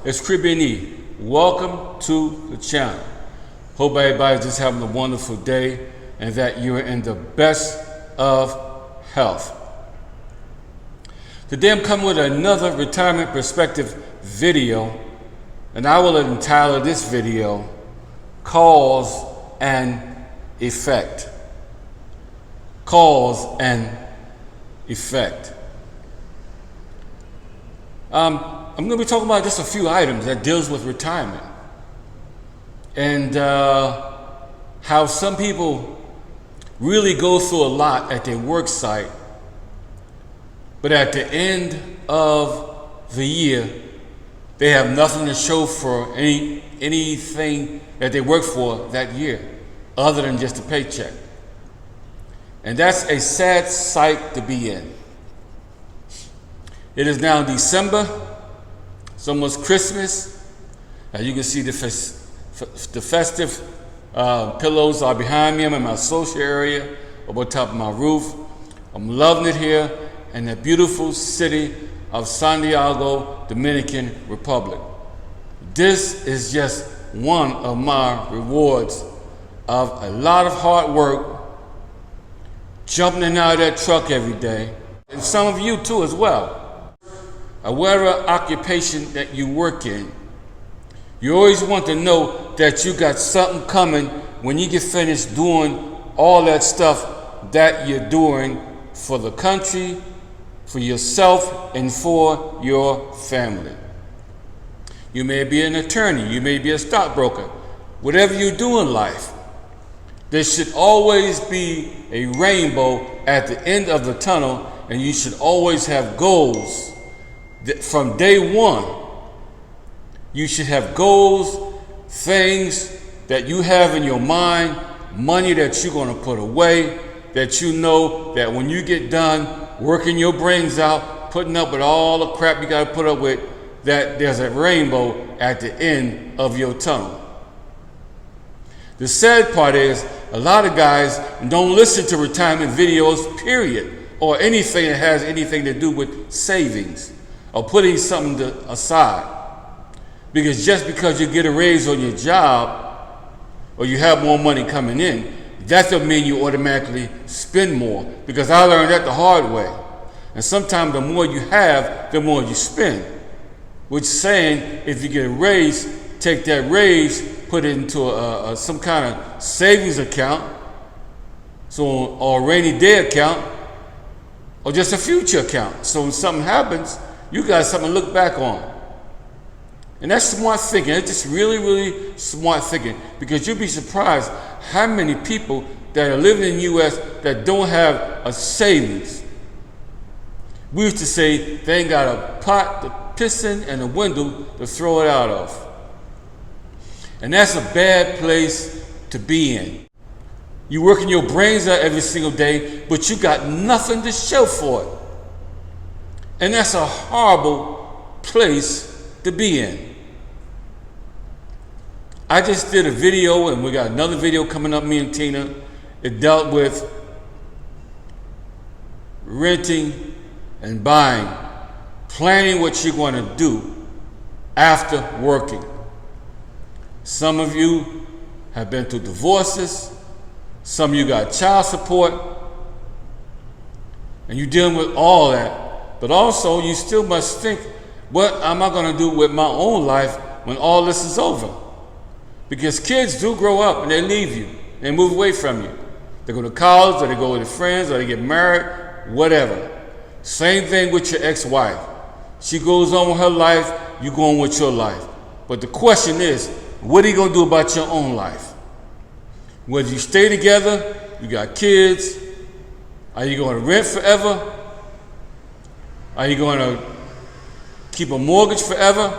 It's Caribbean E. Welcome to the channel. Hope everybody's just having a wonderful day and that you're in the best of health. Today I'm coming with another retirement perspective video, and I will entitle this video Cause and Effect. Cause and Effect. I'm going to be talking about just a few items that deals with retirement and how some people really go through a lot at their work site, but at the end of the year, they have nothing to show for anything that they worked for that year other than just a paycheck. And that's a sad sight to be in. It is now December. It's almost Christmas. As you can see, the festive pillows are behind me. I'm in my social area, up on top of my roof. I'm loving it here in the beautiful city of Santiago, Dominican Republic. This is just one of my rewards of a lot of hard work, jumping in and out of that truck every day, and some of you too as well. Whatever occupation that you work in, you always want to know that you got something coming when you get finished doing all that stuff that you're doing for the country, for yourself, and for your family. You may be an attorney, you may be a stockbroker. Whatever you do in life, there should always be a rainbow at the end of the tunnel, and you should always have goals. From day one, you should have goals, things that you have in your mind, money that you're going to put away, that you know that when you get done working your brains out, putting up with all the crap you got to put up with, that there's a rainbow at the end of your tunnel. The sad part is a lot of guys don't listen to retirement videos, period, or anything that has anything to do with savings or putting something aside. Because just because you get a raise on your job or you have more money coming in, that doesn't mean you automatically spend more. Because I learned that the hard way. And sometimes the more you have, the more you spend. Which is saying, if you get a raise, take that raise, put it into some kind of savings account, or a rainy day account, or just a future account. So when something happens, you got something to look back on. And that's smart thinking. It's just really, really smart thinking, because you'll be surprised how many people that are living in the U.S. that don't have a savings. We used to say they ain't got a pot to piss in and a window to throw it out of. And that's a bad place to be in. You're working your brains out every single day, but you got nothing to show for it. And that's a horrible place to be in. I just did a video, and we got another video coming up, me and Tina. It dealt with renting and buying, planning what you're going to do after working. Some of you have been through divorces. Some of you got child support. And you're dealing with all that. But also, you still must think, what am I going to do with my own life when all this is over? Because kids do grow up and they leave you. They move away from you. They go to college, or they go with their friends, or they get married, whatever. Same thing with your ex-wife. She goes on with her life, you go on with your life. But the question is, what are you going to do about your own life? Whether you stay together, you got kids, are you going to rent forever? Are you going to keep a mortgage forever?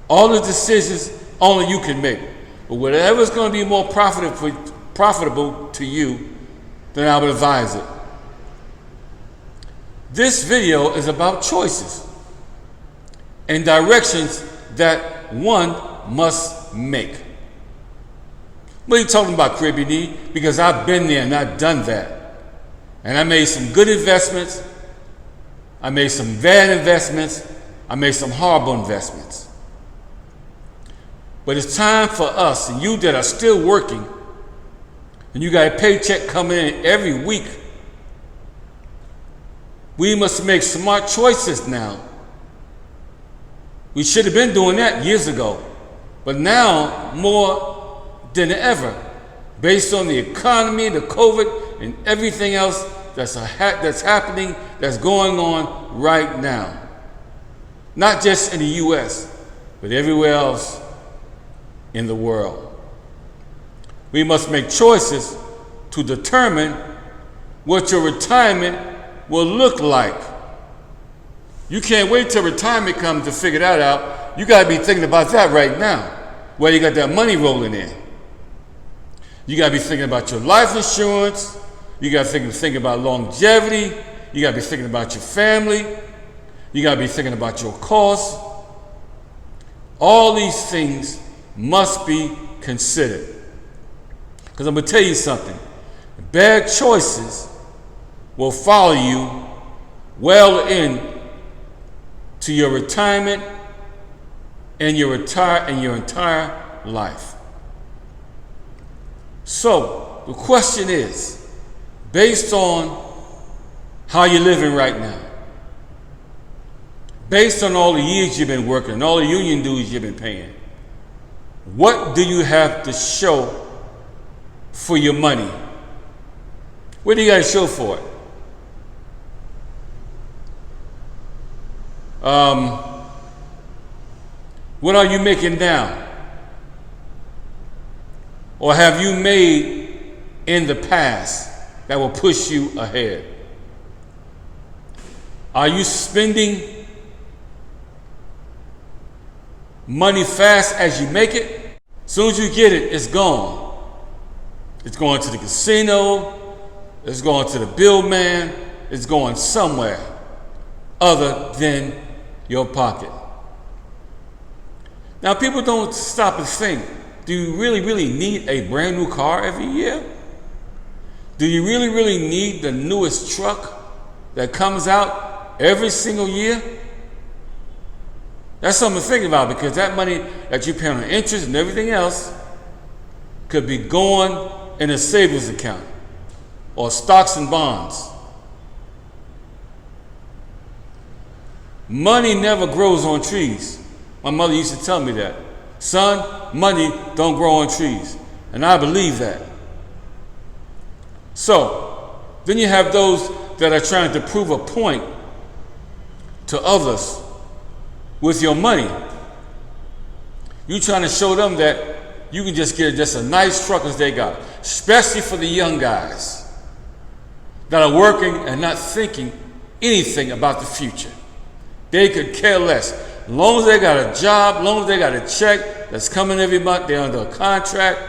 All the decisions only you can make. But whatever is going to be more profitable to you, then I would advise it. This video is about choices and directions that one must make. What are you talking about, Caribbean E? Because I've been there and I've done that. And I made some good investments. I made some bad investments. I made some horrible investments. But it's time for us, and you that are still working, and you got a paycheck coming in every week, we must make smart choices now. We should have been doing that years ago, but now more than ever, based on the economy, the COVID, and everything else that's happening, that's going on right now. Not just in the U.S., but everywhere else in the world. We must make choices to determine what your retirement will look like. You can't wait till retirement comes to figure that out. You got to be thinking about that right now, where you got that money rolling in. You got to be thinking about your life insurance. You got to think about longevity. You got to be thinking about your family. You got to be thinking about your costs. All these things must be considered. Because I'm going to tell you something. Bad choices will follow you well in to your retirement and your entire life. So the question is, based on how you're living right now, based on all the years you've been working and all the union dues you've been paying, what do you have to show for your money? What do you got to show for it? What are you making now? Or have you made in the past that will push you ahead? Are you spending money fast as you make it? As soon as you get it, it's gone. It's going to the casino, it's going to the bill man, it's going somewhere other than your pocket. Now, people don't stop and think, do you really need a brand new car every year? Do you really need the newest truck that comes out every single year? That's something to think about, because that money that you pay on interest and everything else could be going in a savings account or stocks and bonds. Money never grows on trees. My mother used to tell me that. Son, money don't grow on trees. And I believe that. So, then you have those that are trying to prove a point to others with your money. You're trying to show them that you can just get just a nice truck as they got. Especially for the young guys that are working and not thinking anything about the future. They could care less. As long as they got a job, as long as they got a check that's coming every month, they're under a contract,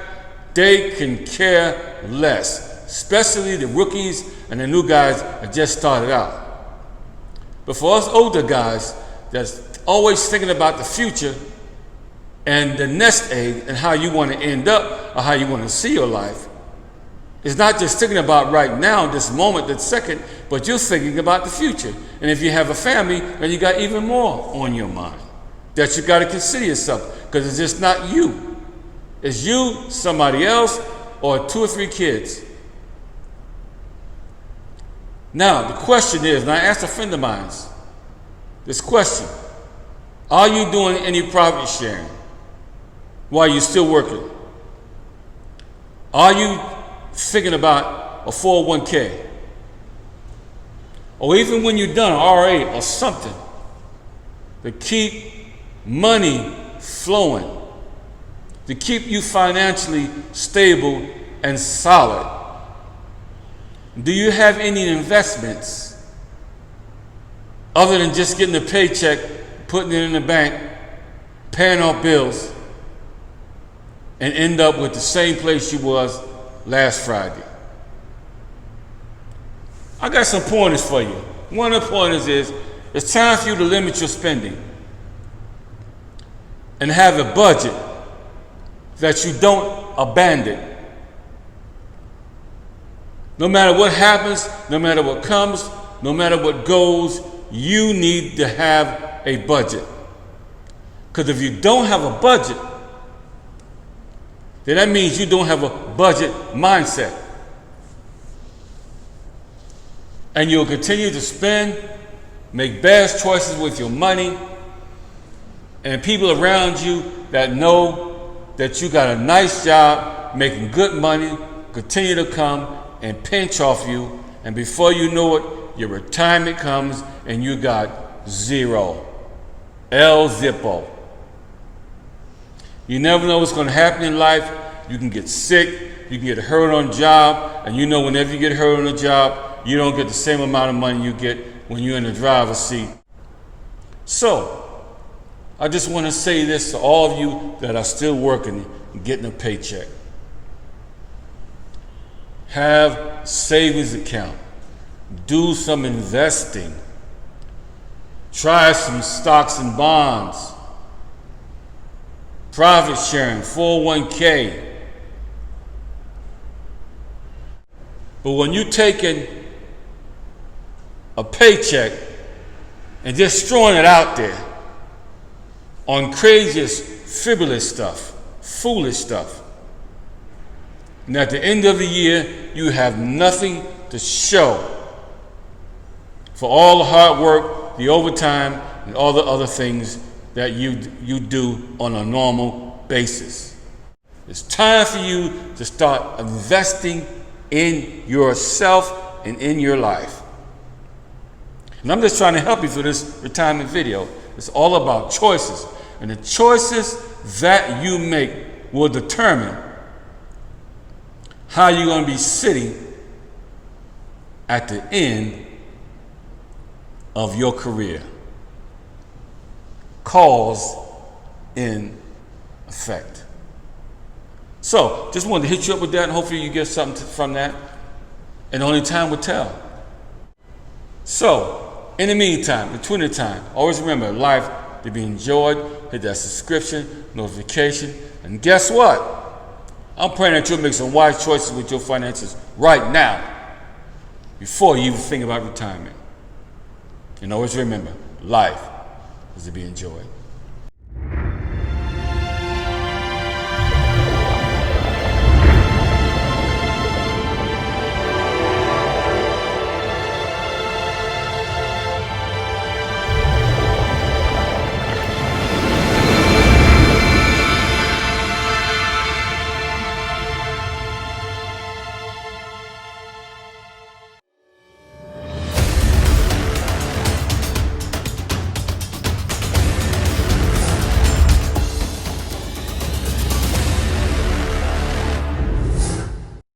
they can care less. Especially the rookies and the new guys that just started out. But for us older guys that's always thinking about the future and the nest egg and how you want to end up or how you want to see your life, it's not just thinking about right now, this moment, this second, but you're thinking about the future. And if you have a family, then you got even more on your mind that you got to consider yourself, because it's just not you. It's you, somebody else, or 2 or 3 kids. Now, the question is, and I asked a friend of mine this question: are you doing any profit sharing while you're still working? Are you thinking about a 401k? Or even when you're done, RA or something, to keep money flowing, to keep you financially stable and solid? Do you have any investments other than just getting a paycheck, putting it in the bank, paying off bills, and end up with the same place you was last Friday? I got some pointers for you. One of the pointers is, it's time for you to limit your spending and have a budget that you don't abandon. No matter what happens, no matter what comes, no matter what goes, you need to have a budget. Because if you don't have a budget, then that means you don't have a budget mindset. And you'll continue to spend, make bad choices with your money, and people around you that know that you got a nice job, making good money, continue to come and pinch off you, and before you know it, your retirement comes and you got zero. El Zippo. You never know what's going to happen in life. You can get sick, you can get hurt on a job, and you know whenever you get hurt on a job, you don't get the same amount of money you get when you're in the driver's seat. So, I just want to say this to all of you that are still working and getting a paycheck. Have a savings account. Do some investing. Try some stocks and bonds. Profit sharing, 401k. But when you're taking a paycheck and just throwing it out there on craziest, frivolous stuff, foolish stuff, and at the end of the year, you have nothing to show for all the hard work, the overtime, and all the other things that you do on a normal basis. It's time for you to start investing in yourself and in your life. And I'm just trying to help you through this retirement video. It's all about choices. And the choices that you make will determine how you're going to be sitting at the end of your career. Cause and effect. So, just wanted to hit you up with that, and hopefully you get something from that. And only time will tell. So, in the meantime, between the time, always remember life to be enjoyed. Hit that subscription, notification, and guess what? I'm praying that you'll make some wise choices with your finances right now before you even think about retirement. And always remember, life is to be enjoyed.